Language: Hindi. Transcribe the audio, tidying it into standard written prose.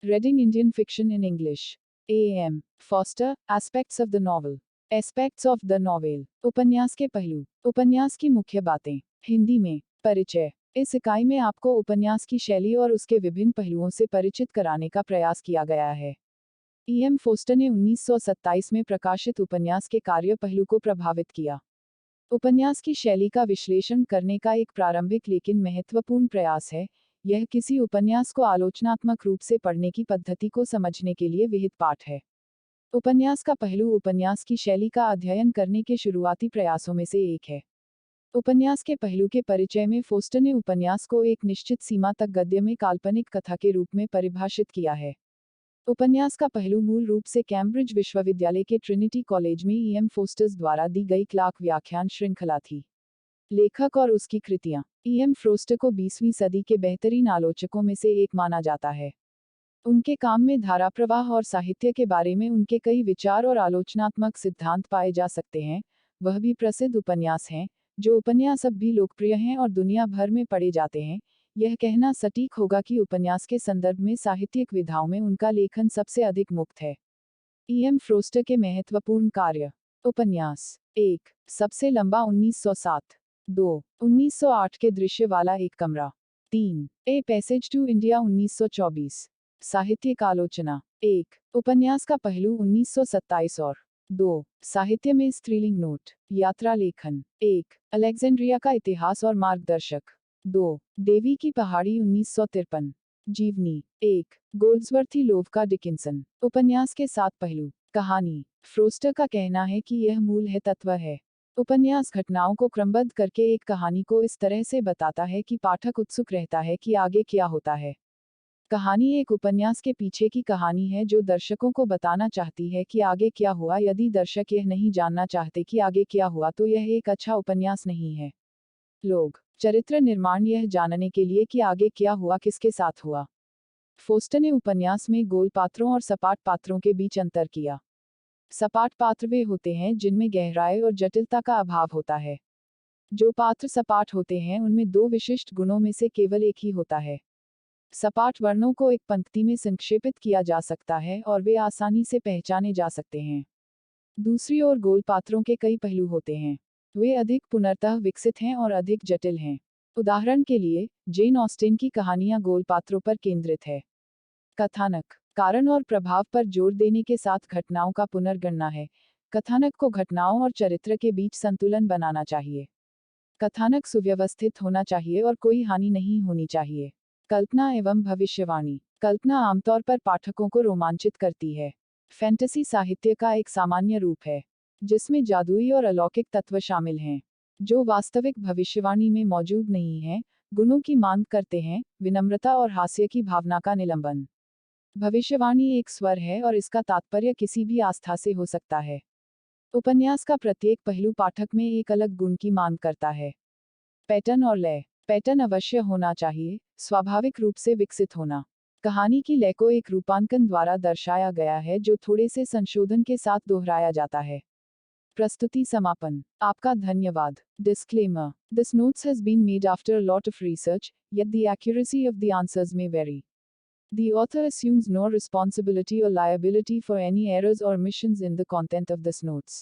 Reading Indian fiction in English. A.M. Foster, Aspects of the Novel. Aspects of the Novel. उपन्यास के पहलू, उपन्यास की मुख्य बातें, हिंदी में, परिचय। इस इकाई में आपको उपन्यास की शैली और उसके विभिन्न पहलुओं से परिचित कराने का प्रयास किया गया है। E.M. फोस्टर ने 1927 में प्रकाशित उपन्यास के कार्य पहलू को प्रभावित किया। उपन्यास की शैली का विश्लेषण करने का एक प्रारंभिक लेकिन महत्वपूर्ण प्रयास है। यह किसी उपन्यास को आलोचनात्मक रूप से पढ़ने की पद्धति को समझने के लिए विहित पाठ है। उपन्यास का पहलू उपन्यास की शैली का अध्ययन करने के शुरुआती प्रयासों में से एक है। उपन्यास के पहलू के परिचय में फोस्टर ने उपन्यास को एक निश्चित सीमा तक गद्य में काल्पनिक कथा के रूप में परिभाषित किया है। उपन्यास का पहलू मूल रूप से कैम्ब्रिज विश्वविद्यालय के ट्रिनिटी कॉलेज में E.M. फोस्टर्स द्वारा दी गई क्लार्क व्याख्यान श्रृंखला थी। लेखक और उसकी कृतियां। E.M. फोस्टर को 20वीं सदी के बेहतरीन आलोचकों में से एक माना जाता है। उनके काम में धारा प्रवाह और साहित्य के बारे में उनके कई विचार और आलोचनात्मक सिद्धांत पाए जा सकते हैं। वह भी प्रसिद्ध उपन्यास हैं, जो उपन्यास अब भी लोकप्रिय हैं और दुनिया भर में पढ़े जाते हैं। यह कहना सटीक होगा कि उपन्यास के संदर्भ में साहित्यिक विधाओं में उनका लेखन सबसे अधिक मुक्त है। E.M. फोस्टर के महत्वपूर्ण कार्य। उपन्यास 1. सबसे लंबा 1907। 2. 1908 के दृश्य वाला एक कमरा। 3. A passage to India 1924। साहित्यिक आलोचना। 1. उपन्यास का पहलू 1927 और 2. साहित्य में स्त्रीलिंग नोट। यात्रा लेखन। 1. अलेक्जेंड्रिया का इतिहास और मार्गदर्शक। 2. देवी की पहाड़ी 1953। जीवनी। 1. गोल्ड्सवर्थी लोव का डिकिंसन। उपन्यास के 7 पहलू। कहानी। फोस्टर का कहना है कि यह मूल है तत्व है। उपन्यास घटनाओं को क्रमबद्ध करके एक कहानी को इस तरह से बताता है कि पाठक उत्सुक रहता है कि आगे क्या होता है। कहानी एक उपन्यास के पीछे की कहानी है जो दर्शकों को बताना चाहती है कि आगे क्या हुआ। यदि दर्शक यह नहीं जानना चाहते कि आगे क्या हुआ तो यह एक अच्छा उपन्यास नहीं है। लोग। चरित्र निर्माण यह जानने के लिए कि आगे क्या हुआ किसके साथ हुआ। फोस्टर ने उपन्यास में गोल पात्रों और सपाट पात्रों के बीच अंतर किया। सपाट पात्र वे होते हैं जिनमें गहराई और जटिलता का अभाव होता है। जो पात्र सपाट होते हैं उनमें 2 विशिष्ट गुणों में से केवल एक ही होता है। सपाट वर्णों को एक पंक्ति में संक्षेपित किया जा सकता है और वे आसानी से पहचाने जा सकते हैं। दूसरी ओर गोल पात्रों के कई पहलू होते हैं। वे अधिक पुनर्तः विकसित हैं और अधिक जटिल हैं। उदाहरण के लिए, जेन ऑस्टिन की कहानियां गोल पात्रों पर केंद्रित है। कथानक। कारण और प्रभाव पर जोर देने के साथ घटनाओं का पुनर्गणना है। कथानक को घटनाओं और चरित्र के बीच संतुलन बनाना चाहिए। कथानक सुव्यवस्थित होना चाहिए और कोई हानि नहीं होनी चाहिए। कल्पना एवं भविष्यवाणी। कल्पना आमतौर पर पाठकों को रोमांचित करती है। फैंटेसी साहित्य का एक सामान्य रूप है, जिसमें जादुई और अलौकिक तत्व शामिल हैं, जो वास्तविक भविष्यवाणी में मौजूद नहीं हैं। गुणों की मांग करते हैं, विनम्रता और हास्य की भावना का निलंबन। भविष्यवाणी एक स्वर है और इसका तात्पर्य किसी भी आस्था से हो सकता है। उपन्यास का प्रत्येक पहलू पाठक में एक अलग गुण की मांग करता है। पैटर्न और लय। पैटर्न अवश्य होना चाहिए, स्वाभाविक रूप से विकसित होना। कहानी की लय को एक रूपांकन द्वारा दर्शाया गया है जो थोड़े से संशोधन के साथ दोहराया जाता है। प्रस्तुति समापन। आपका धन्यवाद। Disclaimer. This notes has been made after a lot of research, yet the accuracy of the answers may vary. The author assumes no responsibility or liability for any errors or omissions in the content of this notes.